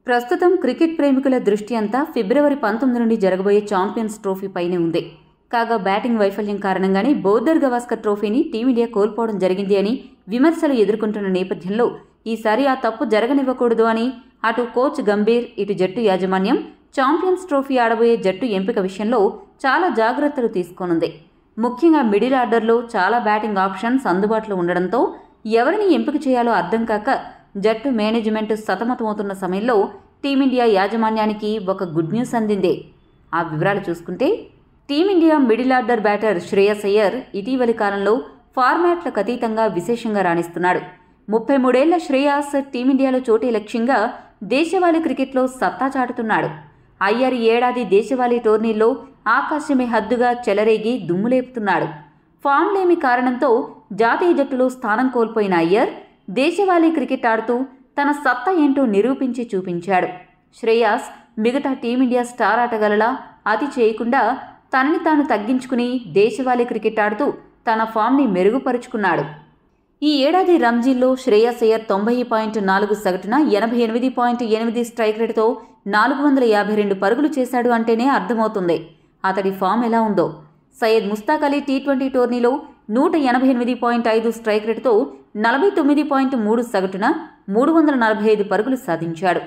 ప్రస్తుతం క్రికెట్ ప్రేమికుల దృష్టి అంతా ఫిబ్రవరి 19 నుండి జరగబోయే ఛాంపియన్స్ ట్రోఫీ పైనే ఉంది. కాగా బ్యాటింగ్ వైఫల్యం కారణంగానే బోర్డర్ గవాస్కర్ ట్రోఫీని టీమిండియా కోల్పోవడం జరిగింది అని విమర్శలు ఎదుర్కొంటున్న నేపథ్యంలో ఈసారి ఆ తప్పు జరగనివ్వకూడదు అని అటు కోచ్ గంభీర్, ఇటు జట్టు యాజమాన్యం ఛాంపియన్స్ ట్రోఫీ ఆడబోయే జట్టు ఎంపిక విషయంలో చాలా జాగ్రత్తలు తీసుకోనుంది. ముఖ్యంగా మిడిల్ ఆర్డర్లో చాలా బ్యాటింగ్ ఆప్షన్స్ అందుబాటులో ఉండడంతో ఎవరిని ఎంపిక చేయాలో అర్థం కాక జట్టు మేనేజ్మెంట్ సతమతమవుతున్న సమయంలో టీమిండియా యాజమాన్యానికి ఒక గుడ్ న్యూస్ అందింది. ఆ వివరాలు చూసుకుంటే, team India middle order batter Shreyas Iyer ఇటీవలి కాలంలో ఫార్మాట్లకు అతీతంగా విశేషంగా రాణిస్తున్నాడు. 33 ఏళ్ల శ్రేయస్ టీమిండియాలో చోటే లక్ష్యంగా దేశవాళీ క్రికెట్లో సత్తా చాటుతున్నాడు. అయ్యర్ ఈ ఏడాది దేశవాళీ టోర్నీల్లో ఆకాశమే హద్దుగా చెలరేగి దుమ్ములేపుతున్నాడు. ఫామ్ లేమి కారణంతో జాతీయ జట్టులో స్థానం కోల్పోయిన అయ్యర్ దేశవాళీ క్రికెట్ ఆడుతూ తన సత్తా ఏంటో నిరూపించి చూపించాడు. శ్రేయస్ మిగతా టీమిండియా స్టార్ ఆటగాళ్లలా అతి చేయకుండా తనని తాను తగ్గించుకుని దేశవాళీ క్రికెట్ ఆడుతూ తన ఫామ్ని మెరుగుపరుచుకున్నాడు. ఈ ఏడాది రంజీల్లో శ్రేయస్ అయ్యర్ 90.4 సగటున 88.8 స్ట్రైక్ రేటుతో 452 పరుగులు చేశాడు అంటేనే అర్థమవుతుంది అతడి ఫామ్ ఎలా ఉందో. సయ్యద్ ముస్తాక్ అలీ టీ20 టోర్నీలో 188.5 స్ట్రైక్ రేటుతో 49.3 సగటున 345 పరుగులు సాధించాడు.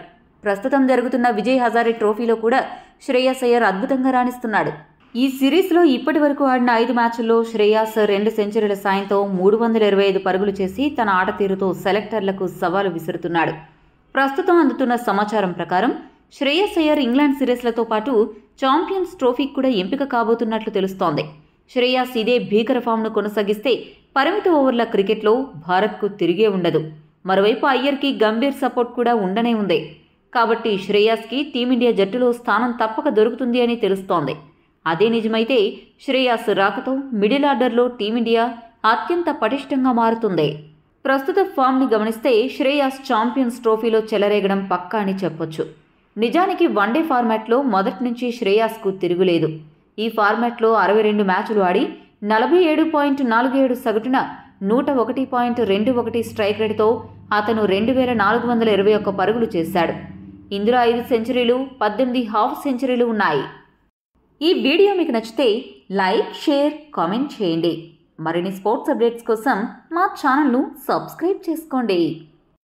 ప్రస్తుతం జరుగుతున్న విజయ్ హజారే ట్రోఫీలో కూడా శ్రేయస్ అయ్యర్ అద్భుతంగా రాణిస్తున్నాడు. ఈ సిరీస్లో ఇప్పటి వరకు ఆడిన 5 మ్యాచ్ల్లో శ్రేయస్ 2 సెంచరీల సాయంతో 325 పరుగులు చేసి తన ఆట తీరుతో సెలెక్టర్లకు సవాలు విసురుతున్నాడు. ప్రస్తుతం అందుతున్న సమాచారం ప్రకారం శ్రేయస్ అయ్యర్ ఇంగ్లాండ్ సిరీస్లతో పాటు ఛాంపియన్స్ ట్రోఫీకి కూడా ఎంపిక కాబోతున్నట్లు తెలుస్తోంది. శ్రేయస్ ఇదే భీకర ఫామ్ను కొనసాగిస్తే పరిమిత ఓవర్ల క్రికెట్లో భారత్కు తిరిగే ఉండదు. మరోవైపు అయ్యర్కి గంభీర్ సపోర్ట్ కూడా ఉండనే ఉంది. కాబట్టి శ్రేయస్కి టీమిండియా జట్టులో స్థానం తప్పక దొరుకుతుంది అని తెలుస్తోంది. అదే నిజమైతే శ్రేయస్ రాకతో మిడిల్ ఆర్డర్లో టీమిండియా అత్యంత పటిష్టంగా మారుతుంది. ప్రస్తుత ఫామ్ని గమనిస్తే శ్రేయస్ ఛాంపియన్స్ ట్రోఫీలో చెలరేగడం పక్కా అని చెప్పొచ్చు. నిజానికి వన్డే ఫార్మాట్లో మొదటి నుంచి శ్రేయస్కు తిరుగులేదు. ఈ ఫార్మాట్లో 62 మ్యాచ్లు ఆడి 47.47 సగటున 101.21 స్ట్రైక్ రేటుతో అతను 2421 పరుగులు చేశాడు. ఇందులో 5 సెంచరీలు, 18 హాఫ్ సెంచరీలు ఉన్నాయి. ఈ వీడియో మీకు నచ్చితే లైక్, షేర్, కామెంట్ చేయండి. మరిన్ని స్పోర్ట్స్ అప్డేట్స్ కోసం మా ఛానల్ను సబ్స్క్రైబ్ చేసుకోండి.